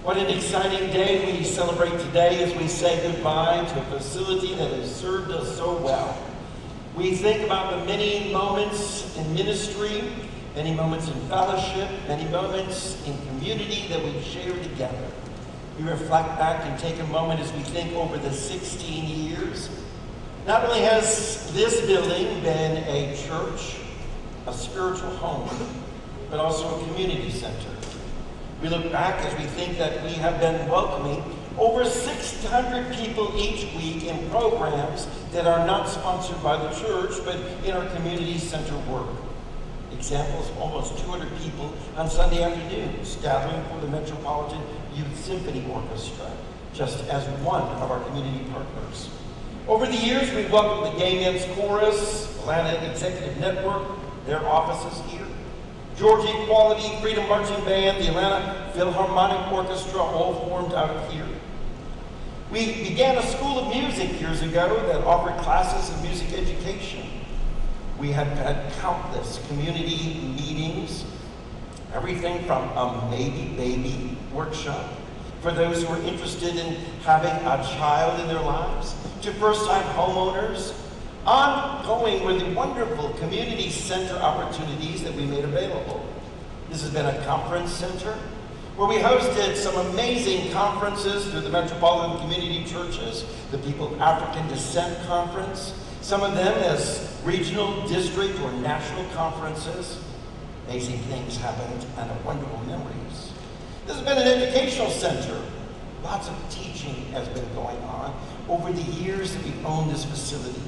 What an exciting day we celebrate today as we say goodbye to a facility that has served us so well. We think about the many moments in ministry, many moments in fellowship, many moments in community that we share together. We reflect back and take a moment as we think over the 16 years. Not only has this building been a church, a spiritual home, but also a community center. We look back as we think that we have been welcoming over 600 people each week in programs that are not sponsored by the church, but in our community center work. Examples, almost 200 people on Sunday afternoons gathering for the Metropolitan Youth Symphony Orchestra, just as one of our community partners. Over the years, we've welcomed the Gay Men's Chorus, Atlanta Executive Network, their offices here, Georgia Equality, Freedom Marching Band, the Atlanta Philharmonic Orchestra, all formed out of here. We began a school of music years ago that offered classes of music education. We have had countless community meetings, everything from a Maybe Baby workshop for those who are interested in having a child in their lives, to first-time homeowners, ongoing with the wonderful community center opportunities that we made available. This has been a conference center where we hosted some amazing conferences through the Metropolitan Community Churches, the People of African Descent Conference, some of them as regional, district, or national conferences. Amazing things happened and wonderful memories. This has been an educational center. Lots of teaching has been going on over the years that we've owned this facility.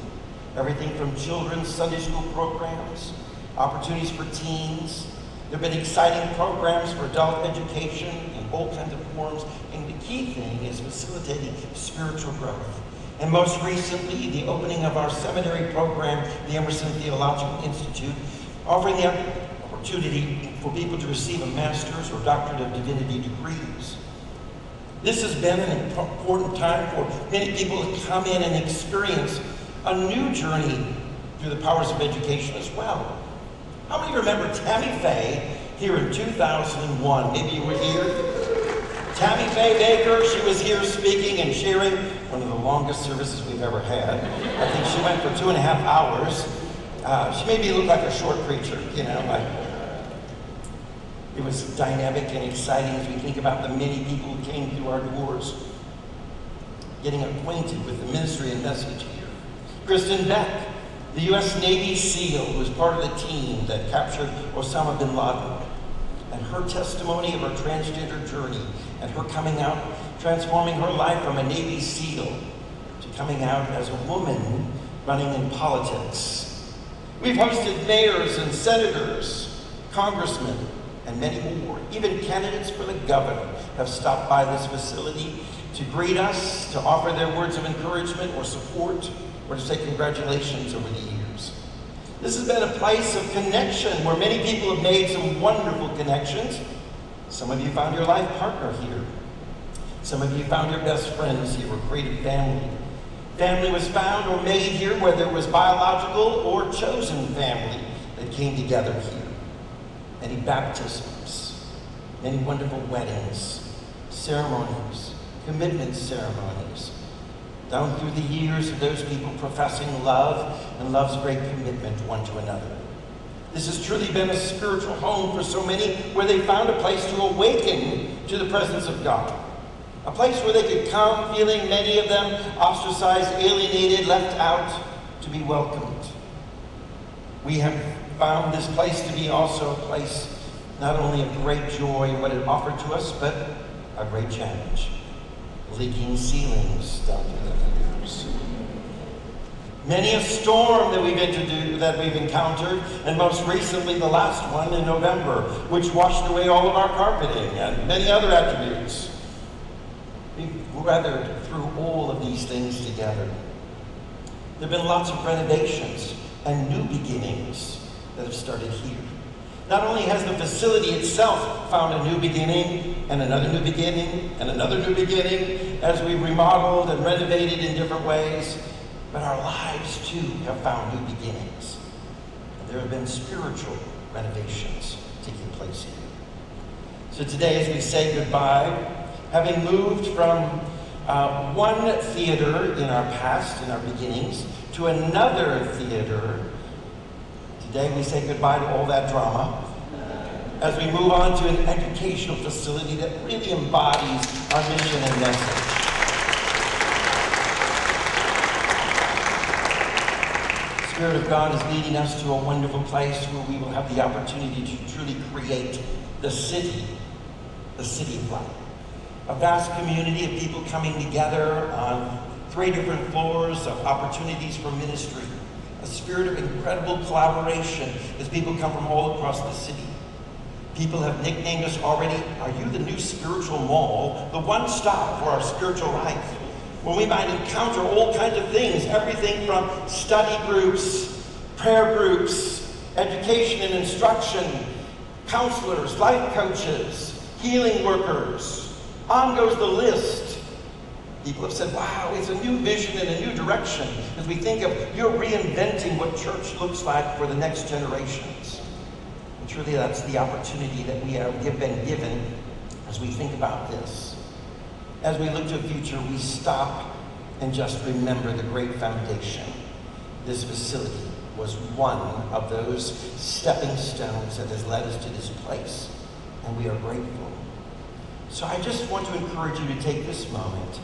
Everything from children's Sunday school programs, opportunities for teens. There have been exciting programs for adult education in all kinds of forms. And the key thing is facilitating spiritual growth. And most recently, the opening of our seminary program, the Emerson Theological Institute, offering the opportunity for people to receive a master's or doctorate of divinity degrees. This has been an important time for many people to come in and experience a new journey through the powers of education as well. How many remember Tammy Faye here in 2001? Maybe you were here. Tammy Faye Baker, she was here speaking and sharing one of the longest services we've ever had. I think she went for 2.5 hours. She made me look like a short preacher, you know. It was dynamic and exciting as we think about the many people who came through our doors, getting acquainted with the ministry and message here. Kristen Beck, the U.S. Navy SEAL, who was part of the team that captured Osama bin Laden, and her testimony of her transgender journey and her coming out, transforming her life from a Navy SEAL to coming out as a woman running in politics. We've hosted mayors and senators, congressmen, and many more. Even candidates for the governor have stopped by this facility to greet us, to offer their words of encouragement or support, or to say congratulations over the years. This has been a place of connection where many people have made some wonderful connections. Some of you found your life partner here. Some of you found your best friends here or created family. Family was found or made here, whether it was biological or chosen family that came together here. Many baptisms, many wonderful weddings, ceremonies, commitment ceremonies, down through the years of those people professing love and love's great commitment one to another. This has truly been a spiritual home for so many, where they found a place to awaken to the presence of God. A place where they could come feeling, many of them, ostracized, alienated, left out, to be welcomed. We have found this place to be also a place not only of great joy in what it offered to us, but a great challenge. Leaking ceilings down through the years. Many a storm that we've encountered, and most recently the last one in November, which washed away all of our carpeting and many other attributes. We've weathered through all of these things together. There have been lots of renovations and new beginnings that have started here. Not only has the facility itself found a new beginning, and another new beginning, and another new beginning, as we've remodeled and renovated in different ways, but our lives too have found new beginnings. And there have been spiritual renovations taking place here. So today, as we say goodbye, Having moved from one theater in our past, in our beginnings, to another theater, today we say goodbye to all that drama as we move on to an educational facility that really embodies our mission and message. The Spirit of God is leading us to a wonderful place where we will have the opportunity to truly create the city of life. A vast community of people coming together on 3 different floors of opportunities for ministry. A spirit of incredible collaboration as people come from all across the city. People have nicknamed us already, are you the new spiritual mall, the one stop for our spiritual life? Where we might encounter all kinds of things, everything from study groups, prayer groups, education and instruction, counselors, life coaches, healing workers. On goes the list. People have said, wow, it's a new vision and a new direction as we think of you're reinventing what church looks like for the next generations. And truly that's the opportunity that we have been given as we think about this. As we look to the future, we stop and just remember the great foundation. This facility was one of those stepping stones that has led us to this place, and we are grateful. So I just want to encourage you to take this moment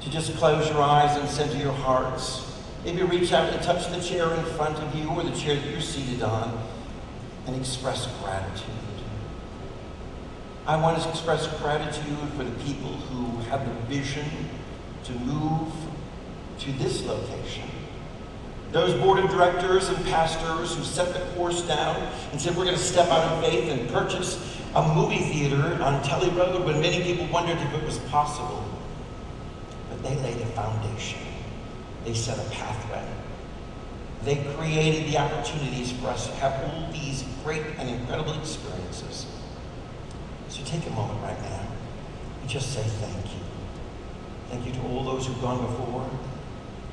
to just close your eyes and center your hearts. Maybe reach out and touch the chair in front of you or the chair that you're seated on and express gratitude. I want to express gratitude for the people who had the vision to move to this location. Those board of directors and pastors who set the course down and said, we're going to step out of faith and purchase a movie theater on Telly Road when many people wondered if it was possible. But they laid a foundation. They set a pathway. They created the opportunities for us to have all these great and incredible experiences. So take a moment right now and just say thank you. Thank you to all those who've gone before.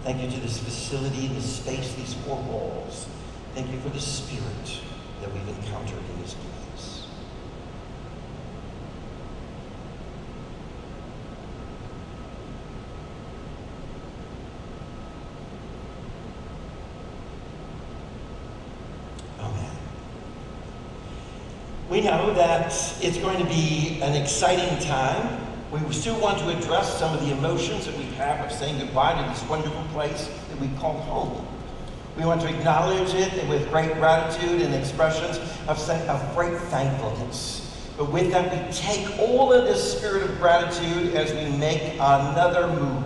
Thank you to this facility, this space, these 4 walls. Thank you for the spirit that we've encountered in this place. Amen. We know that it's going to be an exciting time. We still want to address some of the emotions that we have of saying goodbye to this wonderful place that we call home. We want to acknowledge it with great gratitude and expressions of great thankfulness. But with that, we take all of this spirit of gratitude as we make another move.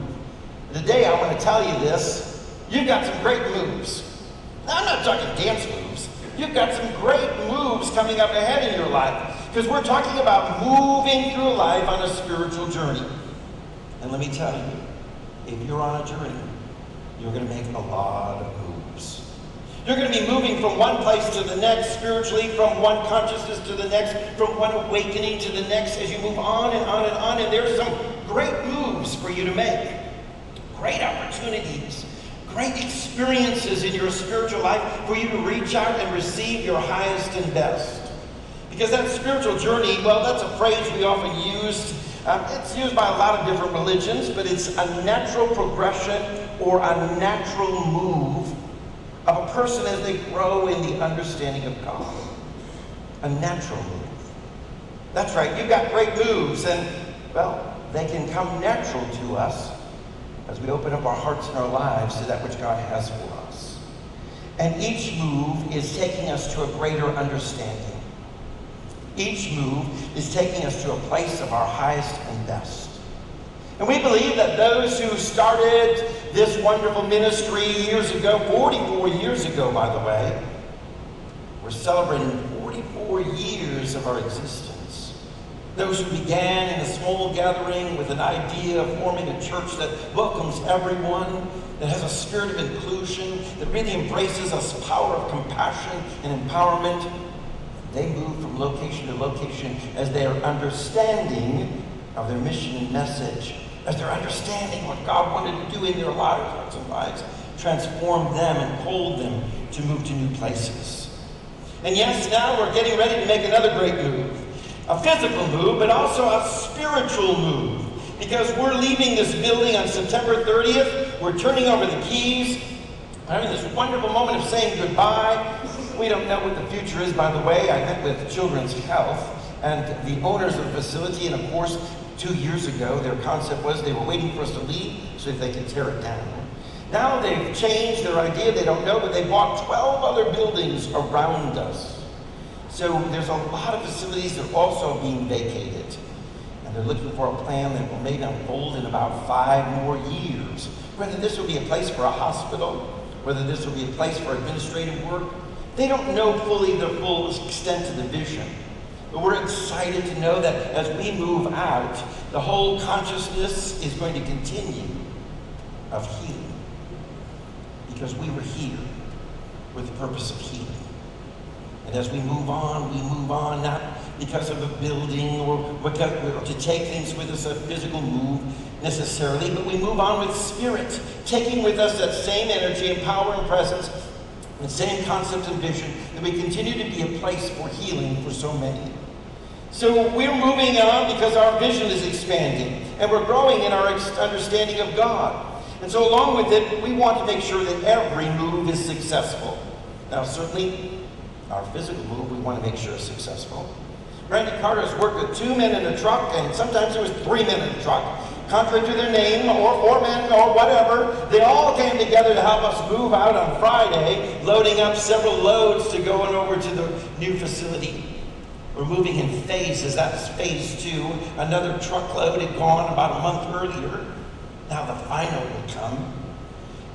Today, I want to tell you this. You've got some great moves. Now, I'm not talking dance moves. You've got some great moves coming up ahead in your life. Because we're talking about moving through life on a spiritual journey. And let me tell you, if you're on a journey, you're going to make a lot of moves. You're going to be moving from one place to the next spiritually, from one consciousness to the next, from one awakening to the next, as you move on and on and on. And there's some great moves for you to make. Great opportunities. Great experiences in your spiritual life for you to reach out and receive your highest and best. Because that spiritual journey, well, that's a phrase we often use. It's used by a lot of different religions, but it's a natural progression or a natural move of a person as they grow in the understanding of God. A natural move. That's right, you've got great moves, and, well, they can come natural to us as we open up our hearts and our lives to that which God has for us. And each move is taking us to a greater understanding. Each move is taking us to a place of our highest and best. And we believe that those who started this wonderful ministry years ago, 44 years ago, by the way, we're celebrating 44 years of our existence. Those who began in a small gathering with an idea of forming a church that welcomes everyone, that has a spirit of inclusion, that really embraces a power of compassion and empowerment. They move from location to location as they are understanding of their mission and message, as they're understanding what God wanted to do in their lives, hearts and lives, transform them and hold them to move to new places. And yes, now we're getting ready to make another great move. A physical move, but also a spiritual move. Because we're leaving this building on September 30th. We're turning over the keys. We're having this wonderful moment of saying goodbye. We don't know what the future is, by the way. I met with Children's Health and the owners of the facility, and of course, 2 years ago, their concept was they were waiting for us to leave so that they could tear it down. Now they've changed their idea. They don't know, but they bought 12 other buildings around us. So there's a lot of facilities that are also being vacated. And they're looking for a plan that will maybe unfold in about 5 more years. Whether this will be a place for a hospital, whether this will be a place for administrative work, they don't know fully the full extent of the vision. But we're excited to know that as we move out, the whole consciousness is going to continue of healing. Because we were here with the purpose of healing. And as we move on, not because of a building or because to take things with us, a physical move necessarily, but we move on with spirit, taking with us that same energy and power and presence, the same concept and vision, that we continue to be a place for healing for so many. So we're moving on because our vision is expanding, and we're growing in our understanding of God. And so along with it, we want to make sure that every move is successful. Now certainly, our physical move, we want to make sure is successful. Randy Carter's worked with 2 men in a truck, and sometimes it was 3 men in a truck. Contrary to their name, or 4 men, or whatever, they all came together to help us move out on Friday, loading up several loads to go over to the new facility. We're moving in phases. That's phase 2. Another truckload had gone about a month earlier. Now the final will come.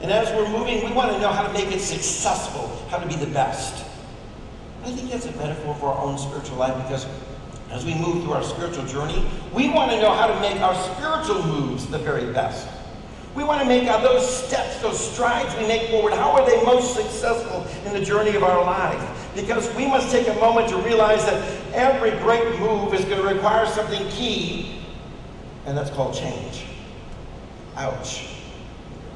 And as we're moving, we want to know how to make it successful, how to be the best. I think that's a metaphor for our own spiritual life, because as we move through our spiritual journey, we want to know how to make our spiritual moves the very best. We want to make those steps, those strides we make forward, how are they most successful in the journey of our life? Because we must take a moment to realize that every great move is going to require something key, and that's called change. Ouch.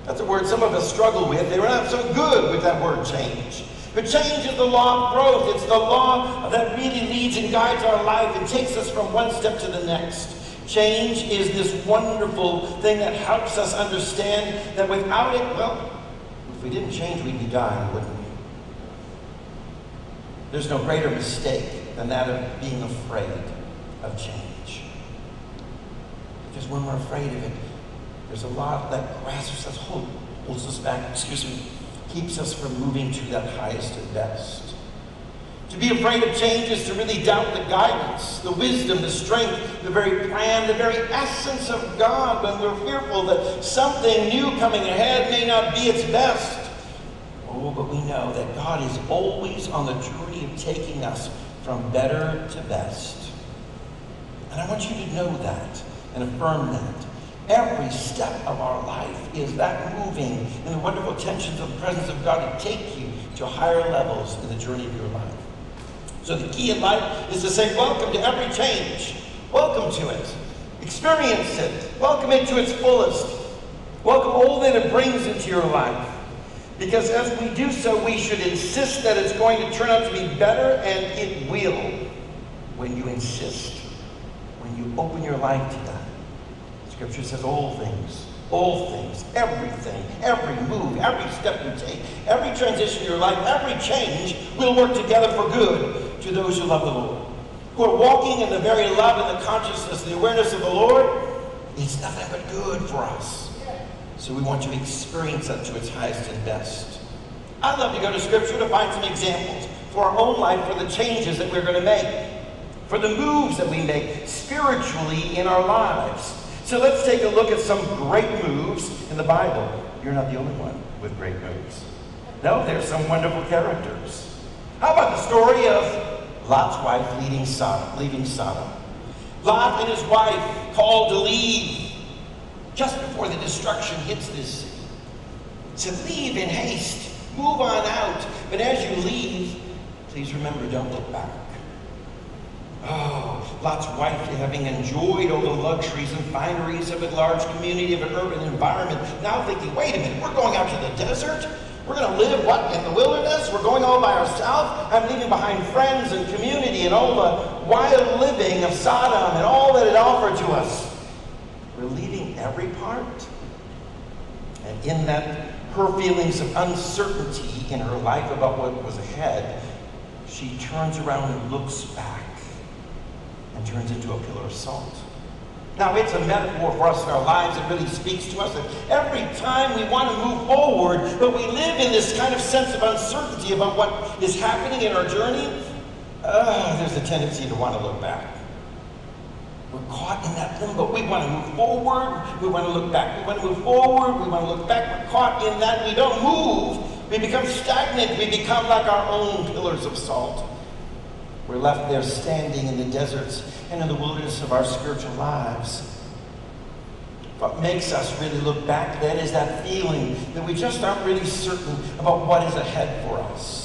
That's a word some of us struggle with. They were not so good with that word change. But change is the law of growth. It's the law that really leads and guides our life and takes us from one step to the next. Change is this wonderful thing that helps us understand that without it, well, if we didn't change, we'd be dying, wouldn't we? There's no greater mistake than that of being afraid of change. Because when we're afraid of it, there's a lot that grasps us, holds us back, keeps us from moving to that highest and best. To be afraid of change is to really doubt the guidance, the wisdom, the strength, the very plan, the very essence of God when we're fearful that something new coming ahead may not be its best. Oh, but we know that God is always on the journey of taking us from better to best. And I want you to know that and affirm that. Every step of our life is that moving in the wonderful tensions of the presence of God to take you to higher levels in the journey of your life. So the key in life is to say, welcome to every change. Welcome to it. Experience it. Welcome it to its fullest. Welcome all that it brings into your life. Because as we do so, we should insist that it's going to turn out to be better, and it will when you insist, when you open your life to that. Scripture says all things, everything, every move, every step you take, every transition in your life, every change will work together for good to those who love the Lord. Who are walking in the very love and the consciousness, the awareness of the Lord. It's nothing but good for us. So we want to experience that to its highest and best. I'd love to go to Scripture to find some examples for our own life, for the changes that we're going to make, for the moves that we make spiritually in our lives. So let's take a look at some great moves in the Bible. You're not the only one with great moves. No, there's some wonderful characters. How about the story of Lot's wife leaving Sodom? Lot and his wife called to leave just before the destruction hits this city. Said, leave in haste, move on out. But as you leave, please remember, don't look back. Oh, Lot's wife, having enjoyed all the luxuries and fineries of a large community, of an urban environment, now thinking, wait a minute, we're going out to the desert? We're going to live, what, in the wilderness? We're going all by ourselves? I'm leaving behind friends and community and all the wild living of Sodom and all that it offered to us. We're leaving every part. And in that, her feelings of uncertainty in her life about what was ahead, she turns around and looks back and turns into a pillar of salt. Now, it's a metaphor for us in our lives. It really speaks to us that every time we want to move forward, but we live in this kind of sense of uncertainty about what is happening in our journey, there's a tendency to want to look back. We're caught in that limbo. We want to move forward. We want to look back. We want to move forward. We want to look back. We're caught in that. We don't move. We become stagnant. We become like our own pillars of salt. We're left there standing in the deserts and in the wilderness of our spiritual lives. What makes us really look back then is that feeling that we just aren't really certain about what is ahead for us.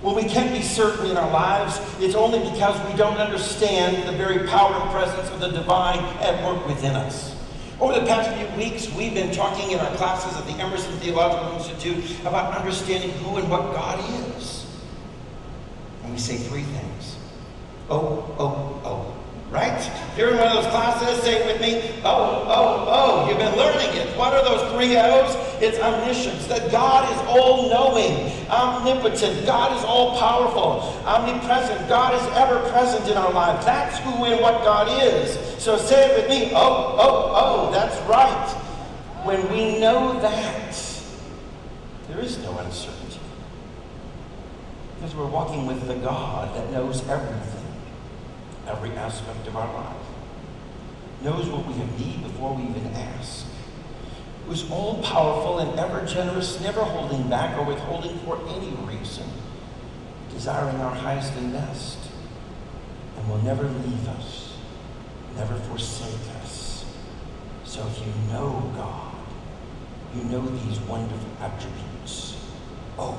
When we can't be certain in our lives, it's only because we don't understand the very power and presence of the divine at work within us. Over the past few weeks, we've been talking in our classes at the Emerson Theological Institute about understanding who and what God is. And we say three things. Oh. Right? You're in one of those classes, say it with me. Oh. You've been learning it. What are those three O's? It's omniscience, that God is all-knowing, omnipotent, God is all-powerful, omnipresent, God is ever-present in our lives. That's who and what God is. So say it with me. Oh, that's right. When we know that, there is no uncertainty. Because we're walking with the God that knows everything. Every aspect of our life, knows what we have need before we even ask, who's all-powerful and ever-generous, never holding back or withholding for any reason, desiring our highest and best, and will never leave us, never forsake us. So if you know God, you know these wonderful attributes. Oh,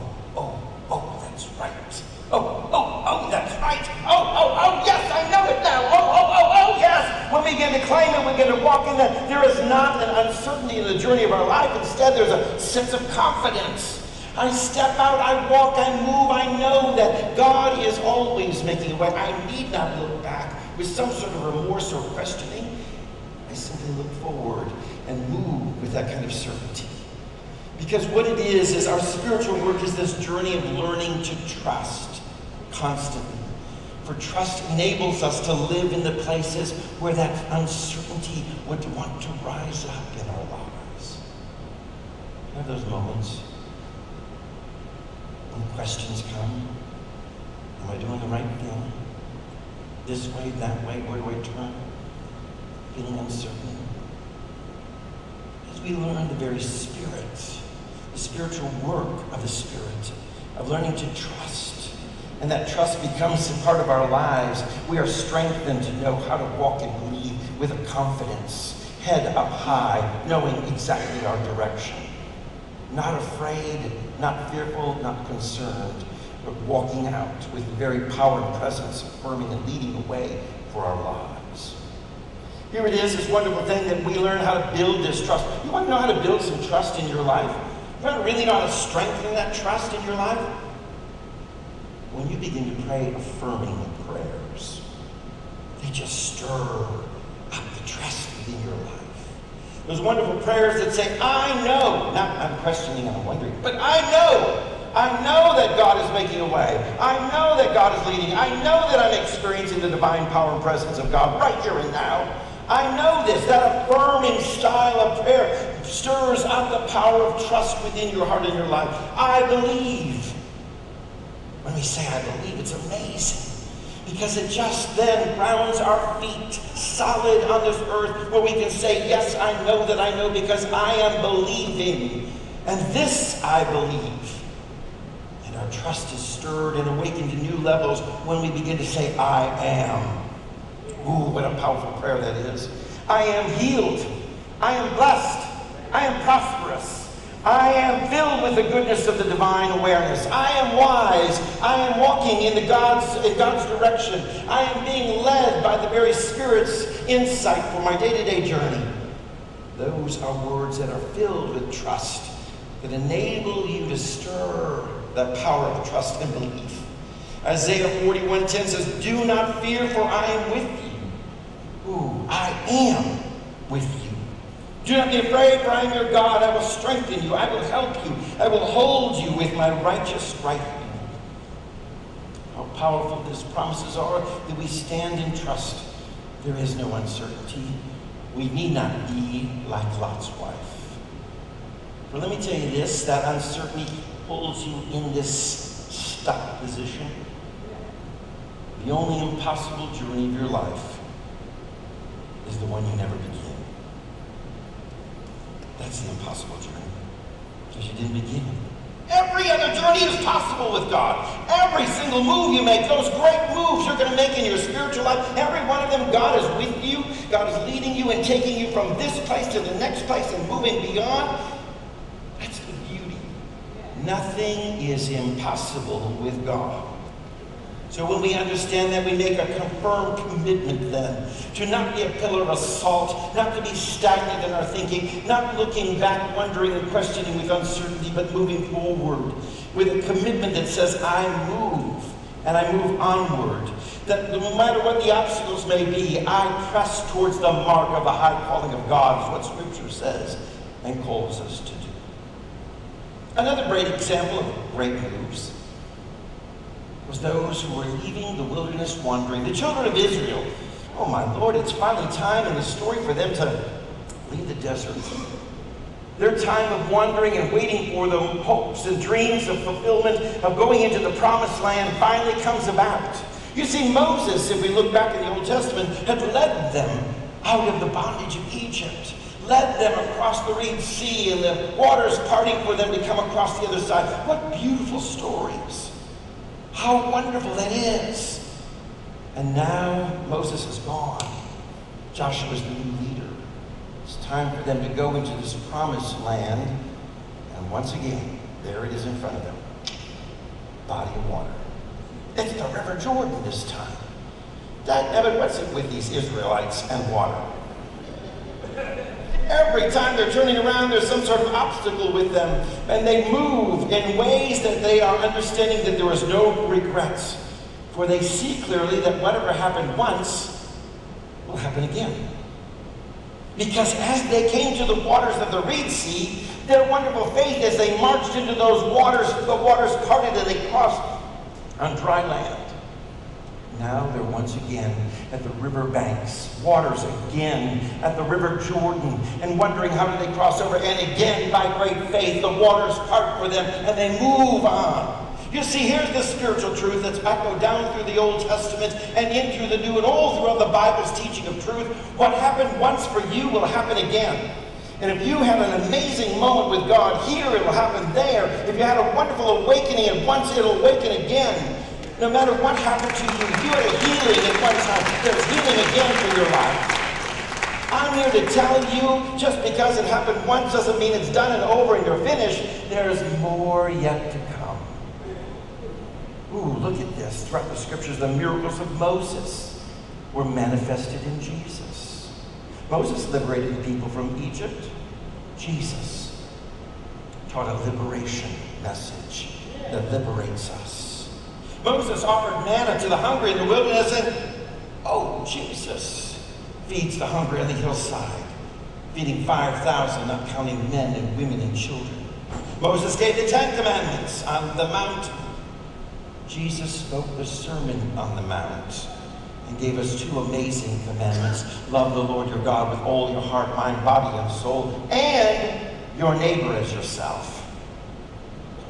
that's right. Oh, that's right. Oh, yes, I know it now. Oh, yes. When we begin to claim it, we begin to walk in that, there is not an uncertainty in the journey of our life. Instead, there's a sense of confidence. I step out, I walk, I move, I know that God is always making a way. I need not look back with some sort of remorse or questioning. I simply look forward and move with that kind of certainty. Because what it is our spiritual work is this journey of learning to trust constantly. For trust enables us to live in the places where that uncertainty would want to rise up in our lives. You have those moments when questions come. Am I doing the right thing? This way, that way, where do I turn? Feeling uncertain. As we learn the very spirit, the spiritual work of the Spirit, of learning to trust. And that trust becomes a part of our lives. We are strengthened to know how to walk and believe with a confidence, head up high, knowing exactly our direction. Not afraid, not fearful, not concerned, but walking out with the very power and presence, affirming and leading the way for our lives. Here it is, this wonderful thing that we learn how to build this trust. You want to know how to build some trust in your life? You want to really know how to strengthen that trust in your life? When you begin to pray affirming prayers, they just stir up the trust within your life. Those wonderful prayers that say, I know, not I'm questioning and I'm wondering, but I know that God is making a way. I know that God is leading. I know that I'm experiencing the divine power and presence of God right here and now. I know this, that affirming style of prayer stirs up the power of trust within your heart and your life. I believe. When we say I believe, it's amazing. Because it just then grounds our feet solid on this earth where we can say, yes, I know that I know because I am believing. And this I believe. And our trust is stirred and awakened to new levels when we begin to say, I am. Ooh, what a powerful prayer that is. I am healed. I am blessed. I am prosperous. I am filled with the goodness of the divine awareness. I am wise. I am walking in God's direction. I am being led by the very Spirit's insight for my day-to-day journey. Those are words that are filled with trust that enable you to stir that power of trust and belief. Isaiah 41:10 says, "Do not fear, for I am with you." Ooh, I am with you. "Do not be afraid, for I am your God. I will strengthen you. I will help you. I will hold you with my righteous right hand." How powerful these promises are that we stand in trust. There is no uncertainty. We need not be like Lot's wife. For let me tell you this, that uncertainty holds you in this stuck position. The only impossible journey of your life is the one you never begin. That's the impossible journey, because you didn't begin. Every other journey is possible with God. Every single move you make, those great moves you're going to make in your spiritual life, every one of them, God is with you. God is leading you and taking you from this place to the next place and moving beyond. That's the beauty. Nothing is impossible with God. So when we understand that, we make a confirmed commitment then to not be a pillar of salt, not to be stagnant in our thinking, not looking back, wondering and questioning with uncertainty, but moving forward with a commitment that says, I move and I move onward. That no matter what the obstacles may be, I press towards the mark of the high calling of God, is what Scripture says and calls us to do. Another great example of great moves was those who were leaving the wilderness wandering. The children of Israel. Oh my Lord, it's finally time in the story for them to leave the desert. Their time of wandering and waiting for the hopes and dreams of fulfillment of going into the promised land finally comes about. You see, Moses, if we look back in the Old Testament, had led them out of the bondage of Egypt, led them across the Red Sea and the waters parting for them to come across the other side. What beautiful stories. How wonderful that is. And now Moses is gone. Joshua is the new leader. It's time for them to go into this promised land. And once again, there it is in front of them. Body of water. It's the River Jordan this time. Evan, what's it with these Israelites and water? Every time they're turning around, there's some sort of obstacle with them. And they move in ways that they are understanding that there is no regrets. For they see clearly that whatever happened once will happen again. Because as they came to the waters of the Red Sea, their wonderful faith as they marched into those waters, the waters parted and they crossed on dry land. Now they're once again at the river banks, waters again at the River Jordan, and wondering how do they cross over. And again, by great faith, the waters part for them, and they move on. You see, here's the spiritual truth that's echoed down through the Old Testament and in through the New and all throughout the Bible's teaching of truth. What happened once for you will happen again. And if you had an amazing moment with God here, it will happen there. If you had a wonderful awakening at once, it'll awaken again. No matter what happened to you, if you had a healing at one time, there's healing again for your life. I'm here to tell you, just because it happened once doesn't mean it's done and over and you're finished. There's more yet to come. Ooh, look at this. Throughout the scriptures, the miracles of Moses were manifested in Jesus. Moses liberated the people from Egypt. Jesus taught a liberation message that liberates us. Moses offered manna to the hungry in the wilderness, and oh, Jesus feeds the hungry on the hillside, feeding 5,000, not counting men and women and children. Moses gave the 10 Commandments on the mountain. Jesus spoke the Sermon on the Mount and gave us 2 amazing commandments. Love the Lord your God with all your heart, mind, body, and soul, and your neighbor as yourself.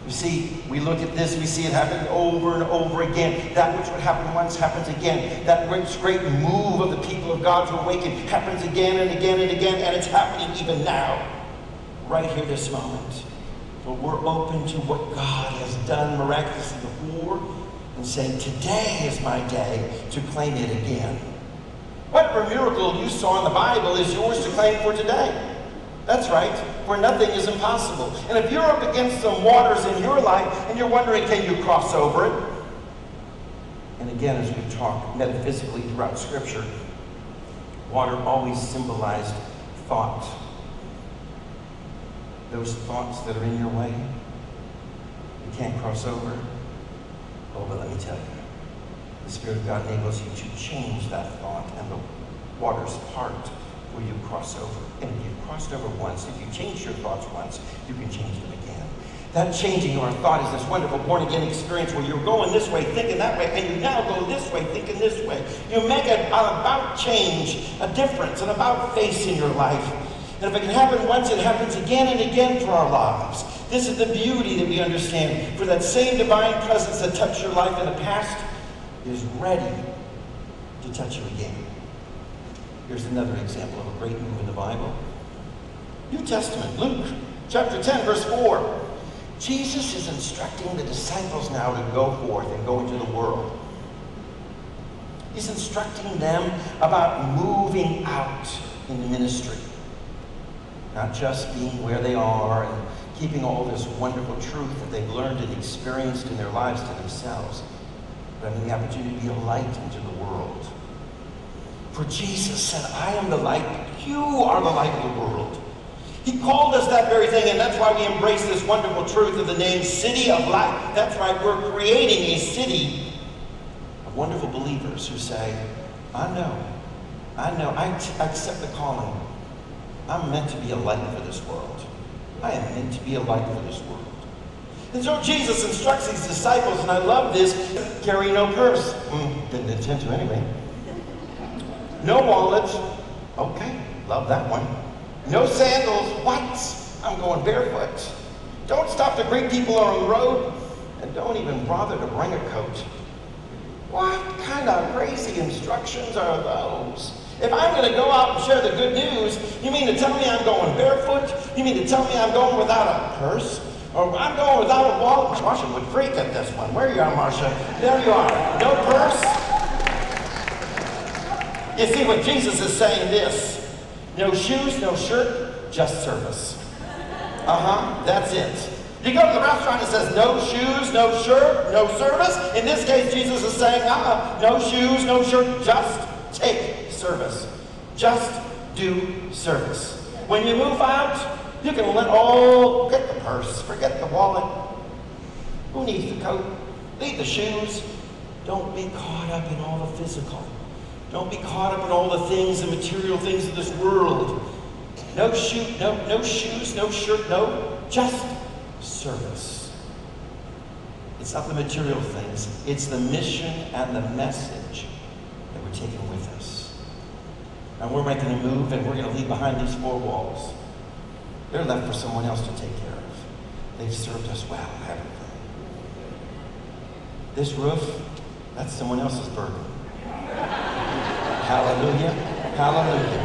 You see, we look at this, we see it happen over and over again. That which would happen once happens again. That great move of the people of God to awaken happens again and again and again, and it's happening even now, right here this moment. But we're open to what God has done miraculously before and saying, today is my day to claim it again. Whatever miracle you saw in the Bible is yours to claim for today. That's right, where nothing is impossible. And if you're up against some waters in your life and you're wondering, can you cross over it? And again, as we talk metaphysically throughout Scripture, water always symbolized thought. those thoughts that are in your way? You can't cross over? Oh, but let me tell you, the Spirit of God enables you to change that thought, and the waters part where you cross over. And if you've crossed over once, if you change your thoughts once, you can change them again. That changing your thought is this wonderful born-again experience where you're going this way, thinking that way, and you now go this way, thinking this way. You make an about change, a difference, an about face in your life. And if it can happen once, it happens again and again for our lives. This is the beauty that we understand. For that same divine presence that touched your life in the past is ready to touch you again. Here's another example of a great move in the Bible. New Testament, Luke chapter 10, verse 4. Jesus is instructing the disciples now to go forth and go into the world. He's instructing them about moving out in the ministry. Not just being where they are and keeping all this wonderful truth that they've learned and experienced in their lives to themselves, but having the opportunity to be a light into the world. For Jesus said, I am the light, you are the light of the world. He called us that very thing, and that's why we embrace this wonderful truth of the name City of Light. That's right, we're creating a city of wonderful believers who say, I accept the calling. I'm meant to be a light for this world. I am meant to be a light for this world. And so Jesus instructs these disciples, and I love this, carry no purse. Didn't intend to anyway. No wallet. Okay, love that one. No sandals. What? I'm going barefoot. Don't stop to greet people on the road, and don't even bother to bring a coat. What kind of crazy instructions are those? If I'm going to go out and share the good news, you mean to tell me I'm going barefoot? You mean to tell me I'm going without a purse? Or I'm going without a wallet? Marsha would freak at this one. Where you are, Marsha? There you are. No purse? You see, what Jesus is saying this. No shoes, no shirt, just service. That's it. You go to the restaurant, it says no shoes, no shirt, no service. In this case, Jesus is saying, no shoes, no shirt, just take service. Just do service. When you move out, you can forget the purse, forget the wallet. Who needs the coat? Leave the shoes. Don't be caught up in all the physical. Don't be caught up in all the things, the material things of this world. No shoes, no shirt, no, just service. It's not the material things. It's the mission and the message that we're taking with us. And we're making a move, and we're going to leave behind these four walls. They're left for someone else to take care of. They've served us well, haven't they? This roof, that's someone else's burden. Hallelujah, hallelujah.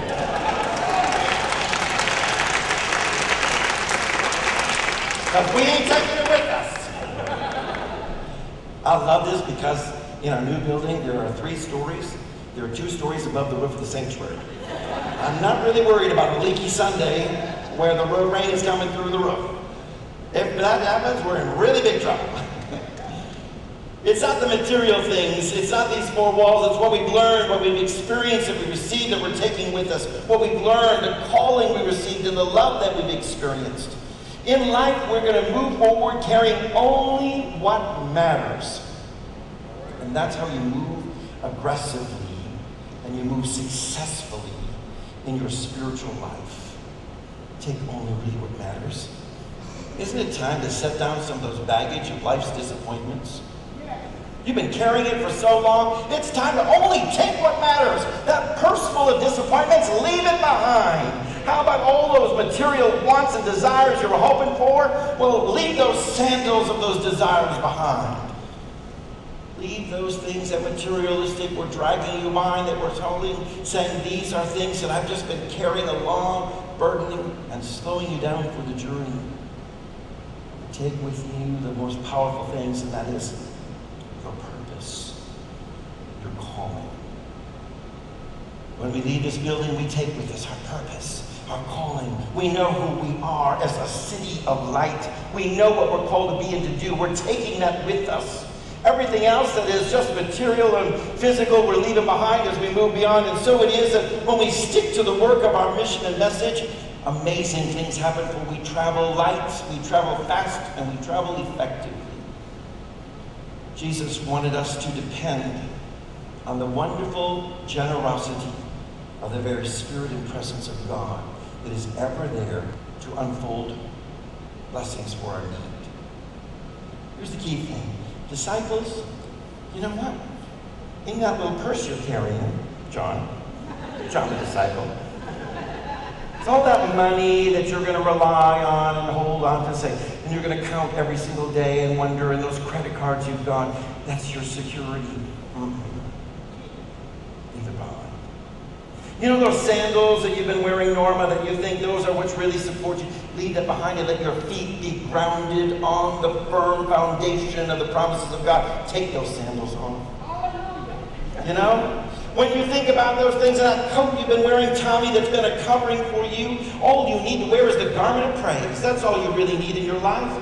But we ain't taking it with us. I love this because in our new building, there are 3 stories. There are 2 stories above the roof of the sanctuary. I'm not really worried about a leaky Sunday where the rain is coming through the roof. If that happens, we're in really big trouble. It's not the material things. It's not these 4 walls. It's what we've learned, what we've experienced, that we received, that we're taking with us. What we've learned, the calling we received, and the love that we've experienced. In life, we're going to move forward carrying only what matters. And that's how you move aggressively and you move successfully in your spiritual life. Take only really what matters. Isn't it time to set down some of those baggage of life's disappointments? You've been carrying it for so long. It's time to only take what matters. That purse full of disappointments, leave it behind. How about all those material wants and desires you were hoping for? Well, leave those sandals of those desires behind. Leave those things that materialistic were dragging you behind, that were totally saying these are things that I've just been carrying along, burdening and slowing you down for the journey. Take with you the most powerful things, and that is your purpose, your calling. When we leave this building, we take with us our purpose, our calling. We know who we are as a city of light. We know what we're called to be and to do. We're taking that with us. Everything else that is just material and physical, we're leaving behind as we move beyond. And so it is that when we stick to the work of our mission and message, amazing things happen, for we travel light, we travel fast, and we travel effectively. Jesus wanted us to depend on the wonderful generosity of the very Spirit and presence of God that is ever there to unfold blessings for our need. Here's the key thing. Disciples, you know what? In that little purse you're carrying, John the disciple, it's all that money that you're going to rely on and hold on to, say, and you're going to count every single day and wonder, and those credit cards you've got, that's your security. Leave it behind. You know those sandals that you've been wearing, Norma, that you think those are what's really support you? Leave that behind and let your feet be grounded on the firm foundation of the promises of God. Take those sandals home. You know? When you think about those things, and that coat you've been wearing, Tommy, that's been a covering for you, all you need to wear is the garment of praise. That's all you really need in your life.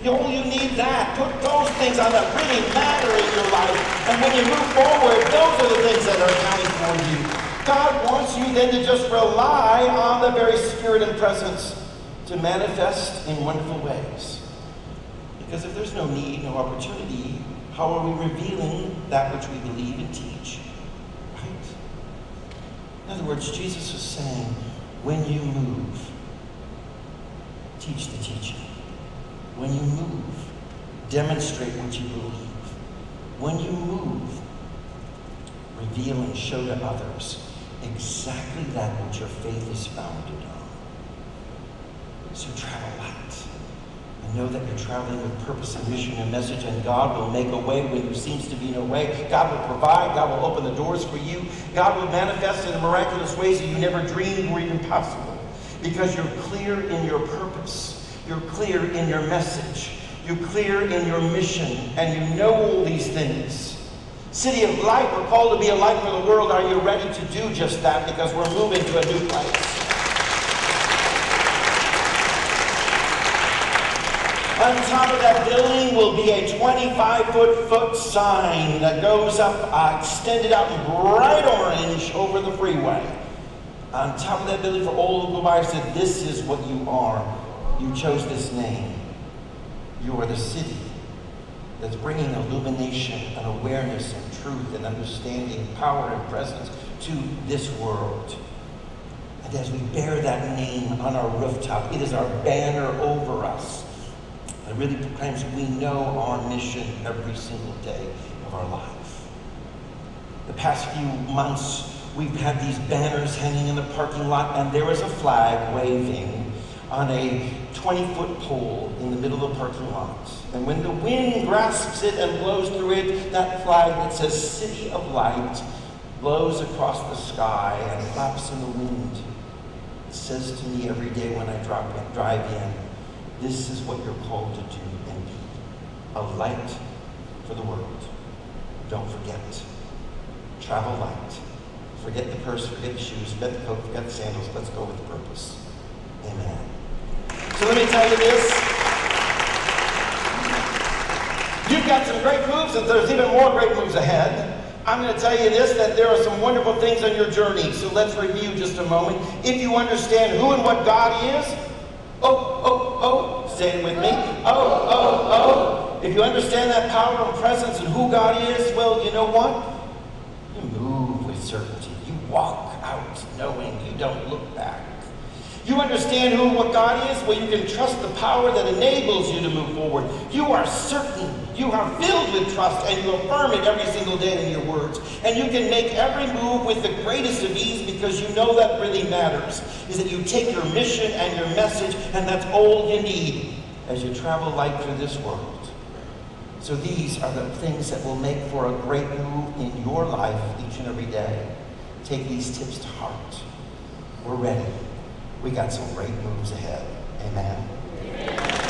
All you need that. Put those things on that really matter in your life. And when you move forward, those are the things that are accounting for you. God wants you then to just rely on the very Spirit and presence to manifest in wonderful ways. Because if there's no need, no opportunity, how are we revealing that which we believe and teach? In other words, Jesus is saying, when you move, teach the teaching. When you move, demonstrate what you believe. When you move, reveal and show to others exactly that which your faith is founded on. So travel light. And know that you're traveling with purpose and mission and message, and God will make a way when there seems to be no way. God will provide. God will open the doors for you. God will manifest in miraculous ways that you never dreamed were even possible. Because you're clear in your purpose. You're clear in your message. You're clear in your mission. And you know all these things. City of Light, we're called to be a light for the world. Are you ready to do just that? Because we're moving to a new place. On top of that building will be a 25-foot sign that goes up, extended out in bright orange over the freeway. On top of that building, for all who go by, said, this is what you are. You chose this name. You are the city that's bringing illumination and awareness and truth and understanding, power and presence to this world. And as we bear that name on our rooftop, it is our banner over us. It really proclaims we know our mission every single day of our life. The past few months, we've had these banners hanging in the parking lot, and there is a flag waving on a 20-foot pole in the middle of the parking lot. And when the wind grasps it and blows through it, that flag that says City of Light blows across the sky and flaps in the wind. It says to me every day when I drive in, this is what you're called to do and be. A light for the world. Don't forget. Travel light. Forget the purse, forget the shoes, forget the coat, forget the sandals. Let's go with the purpose. Amen. So let me tell you this. You've got some great moves, and there's even more great moves ahead. I'm going to tell you this, that there are some wonderful things on your journey. So let's review just a moment. If you understand who and what God is, say it with me. If you understand that power and presence and who God is, well, you know what? You move with certainty. You walk out knowing you don't look back. You understand who and what God is? Well, you can trust the power that enables you to move forward. You are certain. You are filled with trust, and you affirm it every single day in your words. And you can make every move with the greatest of ease because you know that really matters, is that you take your mission and your message, and that's all you need as you travel light through this world. So these are the things that will make for a great move in your life each and every day. Take these tips to heart. We're ready. We got some great moves ahead. Amen.